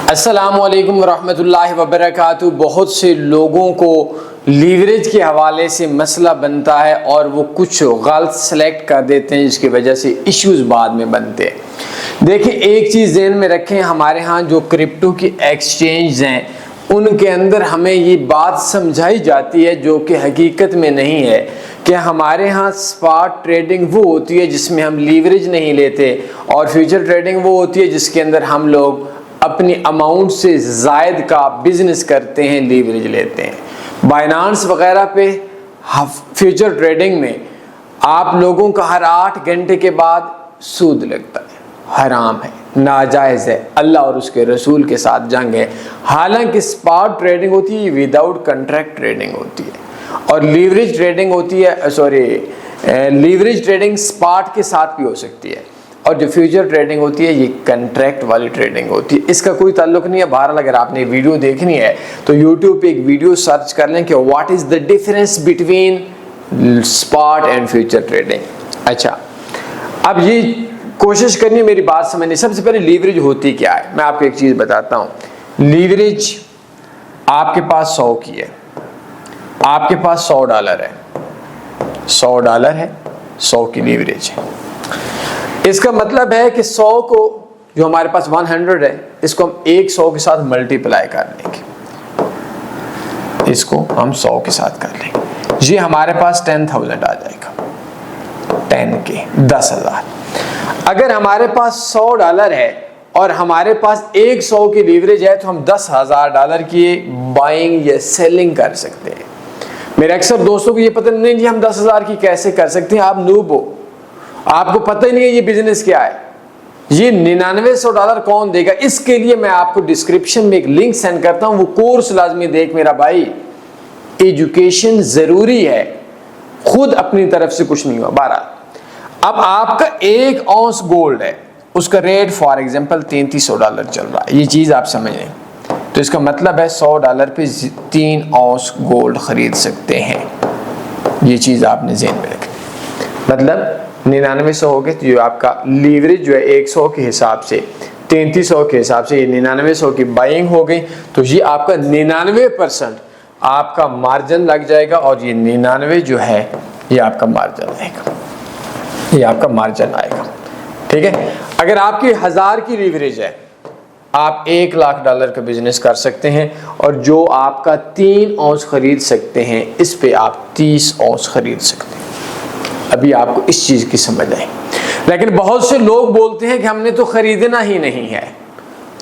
अस्सलामुअलैकुम वरहमतुल्लाहि वबरकातुहू। बहुत से लोगों को लीवरेज के हवाले से मसला बनता है और वो कुछ गलत सेलेक्ट कर देते हैं जिसकी वजह से इश्यूज बाद में बनते हैं। देखिए, एक चीज़ ज़हन में रखें, हमारे यहाँ जो क्रिप्टो की एक्सचेंज हैं उनके अंदर हमें ये बात समझाई जाती है जो कि हकीकत में नहीं है कि हमारे यहाँ स्पॉट ट्रेडिंग वो होती है जिसमें हम लीवरेज नहीं लेते और फ्यूचर ट्रेडिंग वो होती है जिसके अंदर हम लोग अपनी अमाउंट से ज़ायद का बिजनेस करते हैं, लीवरेज लेते हैं। बाइनांस वगैरह पे फ्यूचर ट्रेडिंग में आप लोगों का हर 8 घंटे के बाद सूद लगता है, हराम है, नाजायज़ है, अल्लाह और उसके रसूल के साथ जंग है। हालांकि स्पॉट ट्रेडिंग होती है विदाउट कॉन्ट्रैक्ट ट्रेडिंग होती है और लीवरेज ट्रेडिंग होती है, लीवरेज ट्रेडिंग स्पॉट के साथ भी हो सकती है और जो फ्यूचर ट्रेडिंग होती है ये कॉन्ट्रैक्ट वाली ट्रेडिंग होती है। इसका कोई ताल्लुक नहीं है। बहरहाल अगर आपने वीडियो देखनी है तो यूट्यूब पे एक वीडियो सर्च कर लें कि what is the difference between spot and future trading. अच्छा, अब ये कोशिश करनी है मेरी बात समझनी। सबसे पहले लीवरेज होती क्या है, मैं आपको एक चीज़ बताता हूँ। लीवरेज आपके पास 100 की है, आपके पास $100 है, $100 है, 100 की लीवरेज है। इसका मतलब है कि 100 को जो हमारे पास 100 है इसको हम 100 के साथ मल्टीप्लाई कर लेंगे, इसको हम 100 के साथ कर लेंगे, ये हमारे पास 10,000 आ जाएगा। 10 के 10,000। अगर हमारे पास $100 है और हमारे पास 100 की लीवरेज है तो हम $10,000 की बाइंग या सेलिंग कर सकते हैं। मेरे अक्सर दोस्तों को ये पता नहीं जी हम 10,000 की कैसे कर सकते हैं, आप नूब हो, आपको पता ही नहीं है ये बिजनेस क्या है, ये $9900 कौन देगा। इसके लिए मैं आपको डिस्क्रिप्शन में एक लिंक सेंड करता हूं, वो कोर्स लाजमी देख मेरा भाई। एजुकेशन जरूरी है, खुद अपनी तरफ से कुछ नहीं हुआ। 12 अब आपका 1 औंस गोल्ड है, उसका रेट फॉर एग्जांपल $3300 चल रहा है, ये चीज आप समझ लें। तो इसका मतलब है $100 पे 3 औंस गोल्ड खरीद सकते हैं। ये चीज आपने ज़हन में रखनी। मतलब 9900 हो गए तो ये आपका लीवरेज जो है 100 के हिसाब से 3300 के हिसाब से ये 9900 की बाइंग हो गई। तो ये आपका 99% आपका मार्जिन लग जाएगा और ये 99 जो है ये आपका मार्जिन आएगा, ये आपका मार्जिन आएगा। ठीक है, अगर आपकी 1000 की लीवरेज है आप $1 लाख का बिजनेस कर सकते हैं और जो आपका 3 औंस खरीद सकते हैं इस पे आप 30 औंस खरीद सकते हैं। अभी आपको इस चीज की समझ आई। लेकिन बहुत से लोग बोलते हैं कि हमने तो खरीदना ही नहीं है,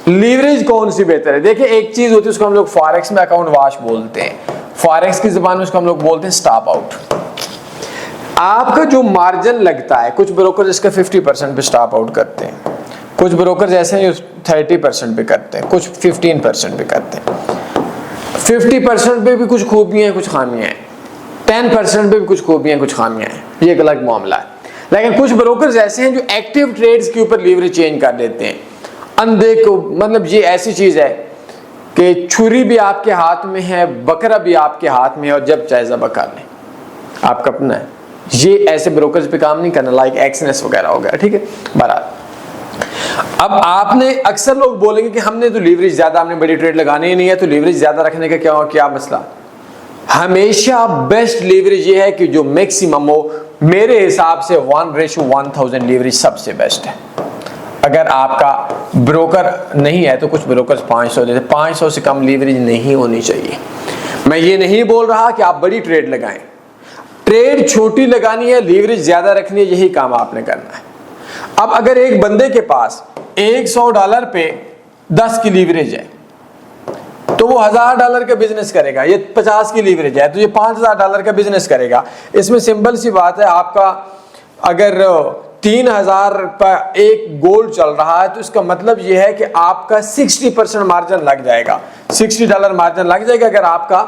लीवरेज कौन सी बेहतर है। देखिए, एक चीज होती है उसको हम लोग फॉरेक्स में अकाउंट वाश बोलते हैं, फॉरेक्स की जुबान में उसको हम लोग बोलते हैं स्टॉप आउट। आपका जो मार्जिन लगता है, कुछ ब्रोकर इसका 50% पे स्टॉप आउट करते हैं, कुछ ब्रोकर ऐसे हैं 30% पे करते हैं, कुछ 15% पे करते हैं। 50% पे भी कुछ खूबियां हैं कुछ खामियां हैं, 10% पे भी कुछ खूबियां कुछ खामियां हैं, ये एक अलग मामला है। लेकिन कुछ ब्रोकर्स ऐसे हैं जो एक्टिव ट्रेड्स के ऊपर लीवरेज चेंज कर देते हैं। अंधे को मतलब ये ऐसी चीज है कि छुरी भी आपके हाथ में है, बकरा भी आपके हाथ में है और जब चाहे ज़बह कर लें, आपका अपना है। ये ऐसे ब्रोकर्स पे काम नहीं करना, लाइक एक्सनेस वगैरह हो गया। ठीक है, बराबर। अब आपने अक्सर लोग बोलेंगे कि हमने तो लीवरेज ज्यादा, हमने बड़ी ट्रेड लगानी ही नहीं है तो लीवरेज ज्यादा रखने का क्या मसला। हमेशा बेस्ट लीवरेज ये है कि जो मैक्सिमम हो, मेरे हिसाब से 1:1000 लीवरेज सबसे बेस्ट है। अगर आपका ब्रोकर नहीं है तो कुछ ब्रोकर 500 देते, 500 से कम लीवरेज नहीं होनी चाहिए। मैं ये नहीं बोल रहा कि आप बड़ी ट्रेड लगाएं, ट्रेड छोटी लगानी है, लीवरेज ज्यादा रखनी है, यही काम आपने करना है। अब अगर एक बंदे के पास $100 पे 10 की लीवरेज है तो वो $1000 का बिजनेस करेगा, ये 50 की लीवरेज है तो ये $5000 का बिजनेस करेगा। इसमें सिंपल सी बात है, आपका अगर 3000 पर एक गोल्ड चल रहा है तो इसका मतलब ये है कि आपका 60% मार्जिन लग जाएगा, $60 मार्जिन लग जाएगा। अगर आपका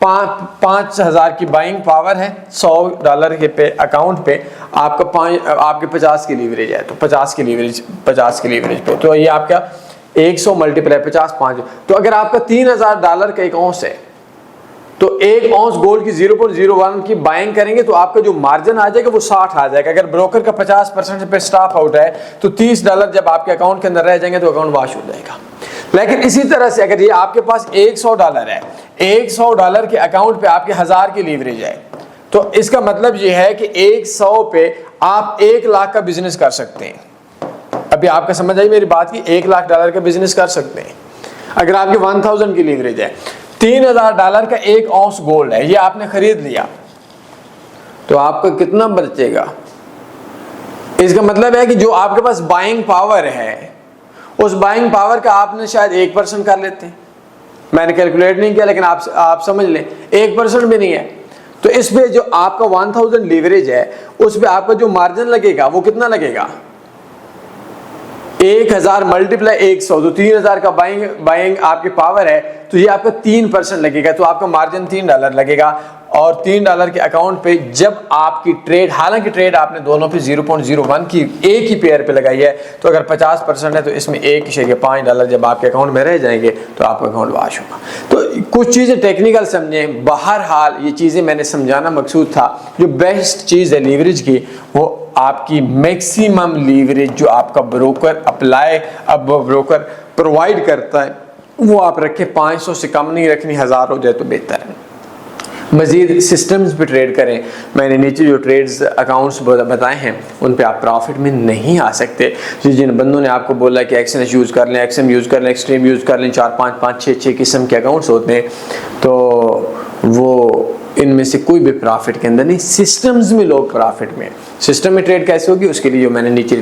5000 की बाइंग पावर है, $100 के पे अकाउंट पे आपके 50 की लीवरेज है तो 50 की लीवरेज पे तो ये आपका 100 मल्टीप्लाई 50 5। तो अगर आपका $3000 का 1 औंस है तो 1 औंस गोल्ड की 0.01 की बाइंग करेंगे तो आपका जो मार्जिन आ जाएगा वो 60 आ जाएगा। अगर ब्रोकर का 50% पे स्टॉप आउट है तो $30 जब आपके अकाउंट के अंदर रह जाएंगे तो अकाउंट वाश हो जाएगा। लेकिन इसी तरह से अगर ये आपके पास $100 है, $100 के अकाउंट पे आपके 1000 की लीवरेज है, तो इसका मतलब ये है कि 100 पे आप 1 लाख का बिजनेस कर सकते हैं। अभी आपका समझ आई मेरी बात की, $1 लाख का बिजनेस कर सकते हैं। अगर आपके 1000 की लीवरेज है, $3000 का 1 औंस गोल्ड है, ये आपने खरीद लिया, तो आपका कितना बचेगा? इसका मतलब है कि जो आपके पास बाइंग पावर है, उस बाइंग पावर का आपने शायद 1% कर लेते हैं। मैंने कैलकुलेट नहीं किया, लेकिन आप समझ लें 1% भी नहीं है। तो इस पे जो आपका 1000 लीवरेज है, उस पे आपका जो मार्जिन लगेगा वो कितना लगेगा? 1000 मल्टीप्लाई 100, तो 3000 का बाइंग आपकी पावर है, तो ये आपका 3% लगेगा, तो आपका मार्जिन $3 लगेगा। और $3 के अकाउंट पे जब आपकी ट्रेड, हालांकि ट्रेड आपने दोनों पे 0.01 की एक ही पेयर पे लगाई है, तो अगर 50% है तो इसमें $1.5 जब आपके अकाउंट में रह जाएंगे तो आपका अकाउंट वाश होगा। तो कुछ चीज़ें टेक्निकल समझें, बहरहाल ये चीज़ें मैंने समझाना मकसूद था। जो बेस्ट चीज़ है लीवरेज की, वो आपकी मैक्सिमम लीवरेज जो आपका ब्रोकर ब्रोकर प्रोवाइड करता है, वो आप रखें। 500 से कम नहीं रखनी, 1000 हो जाए तो बेहतर है। मज़ीद सिस्टम्स पे ट्रेड करें। मैंने नीचे जो ट्रेड्स अकाउंट्स बताए हैं, उन पे आप प्रॉफिट में नहीं आ सकते। जिन बंदों ने आपको बोला कि एक्सएनएस यूज़ कर लें, एक्सएम यूज़ कर लें, एक्सट्रीम यूज़ कर लें, 4 5 5 6 किस्म के अकाउंट्स होते हैं, तो वो इनमें से कोई भी प्रॉफिट के अंदर नहीं। सिस्टम्स में लोग प्रॉफिट में, सिस्टम में ट्रेड कैसे होगी, उसके लिए जो मैंने नीचे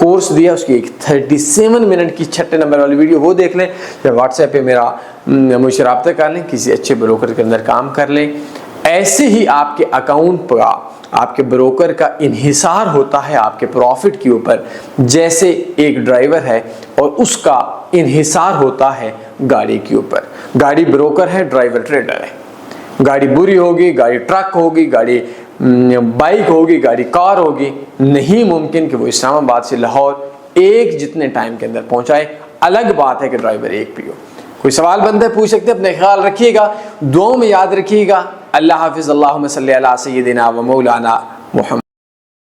कोर्स दिया, उसकी एक 37 मिनट की 6 नंबर वाली वीडियो वो देख लें, या व्हाट्सएप पे मुझसे रब्ता कर लें, किसी अच्छे ब्रोकर के अंदर काम कर लें। ऐसे ही आपके अकाउंट पर आपके ब्रोकर का इन्हिसार होता है आपके प्रॉफिट के ऊपर, जैसे एक ड्राइवर है और उसका इन्हिसार होता है गाड़ी के ऊपर। गाड़ी ब्रोकर है, ड्राइवर ट्रेडर है। गाड़ी बुरी होगी, गाड़ी ट्रक होगी, गाड़ी बाइक होगी, गाड़ी कार होगी, नहीं मुमकिन कि वो इस्लामाबाद से लाहौर एक जितने टाइम के अंदर पहुंचाए। अलग बात है कि ड्राइवर एक भी हो। कोई सवाल बनता है पूछ सकते हैं, अपने ख्याल रखिएगा, दुआ में याद रखिएगा। अल्लाह हाफिज़। अल्लाहुम्मा सल्ली अला सय्यिदिना व मौलाना मुहम्मद।